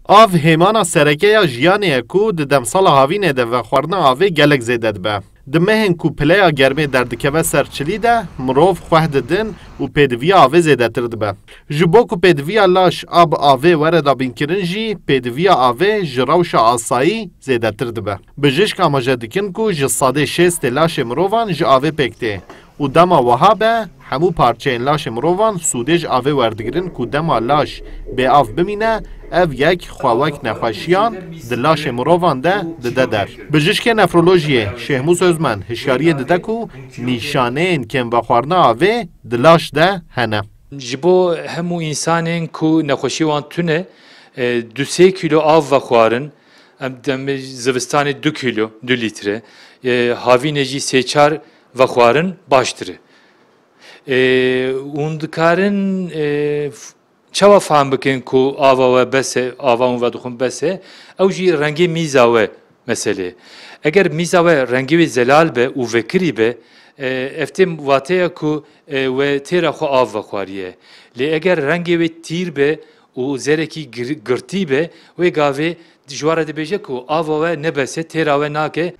Av hêmana serekeya jiyanê ye ku di demsala havînê de vexwarina avê gelek zêde dibe. Di mehên ku pileya germê derdikeve ser çilî de mirov xweh didin û pêdiviya avê zêdetir dibe. Ji bo ku pêdiviya laş a bi avê were dabînkirin jî pêdiviya avê ji rewşa asayî zêdetir dibe. Bijîşk amaje dikin ku ji sadê şêstê laşê mirovan ji avê pêk tê. û dema wiha be hemû parçeyên laşê mirovan sûdê ji avê werdigirin ku dema laş bê av bimîne ev yek xwewek nexweşiyan di laşê mirovan de dide der. Bijîşkê nefrolojiyê Şehmûz Özmen hişyariyê dide ku nîşaneyên kêmvexwarina avê di laş de hene. Ji bo hemû însanên ku nexweşî wan tune 2-3 kilo av vexwarin, em zivistanê 2 kilo 2 litre, havînê jî 3-4 vexwarin baştir e. Hûn dikarin çawa fehm bikin ku ava we bes e, ava hûn vedixwin bes e, ew jî rengê mîza we meselê. Eger mîza we rengê wê zelal be û vekirî be, ev tê wateya ku we têra xwe av vexwariye. Lê eger rengê wê tîr be û zerekî girtî be, wê gavê ji ware dibêje ku ava we nebese, têra we nake.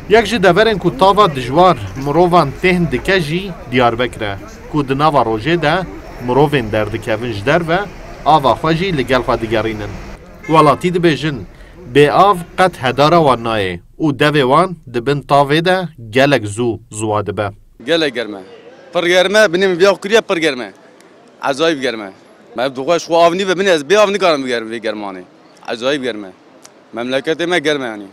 Yek ji deverên ku tava dijwar mirovan têhin dike jî Diyarbekir e, ku di nava rojê de mirovên derdikevin ji derve ava xwe jî li gel xwe digerînin. Welatî dibêjin bê av qet hedara wan nayê û devê wan dibin tavê de gelek zû zuwa dibe. Gelek germe. Pir germe, binê vêya kiriye pir germe. Ezayîb germe. Me dixwe xwe av nî be binê ez bê av nikarim bigerim vê germanê. Ezayîb germe. Memleketê me germe yanî.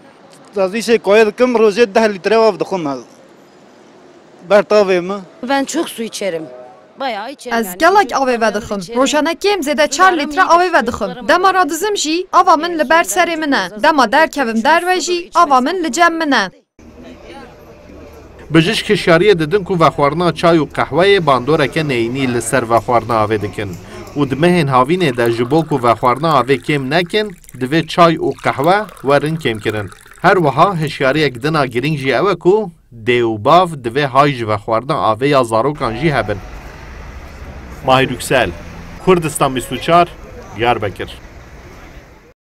Zazîşê koyê dikim rojê 10 litre av dixwim ez. Ber tavê me. Ben çok su içerim. Bayağı içerim. Ez gelek avê vedixwim. Rojanekêm zêde 4 litre avê vedixwim. Dema ra dizim jî ava min li ber serê min e. Dema derkevim derve jî ava min li cem min e. Bijîşk hişyariyê didin ku vexwarina çay û qehweyê bandoreke neyînî li ser vexwarina avê dikin. û di mehên havînê de ji bo ku vexwarina avê kêm nekin, divê çay û qehwe werin kêmkirin. Her wiha hişyariyek dina girîng jî ew e ku dê û bav divê hay ji vexwarina avê ya zarokan jî hebin. Mahir Yüksel, Kurdistan 24, Diyarbekir.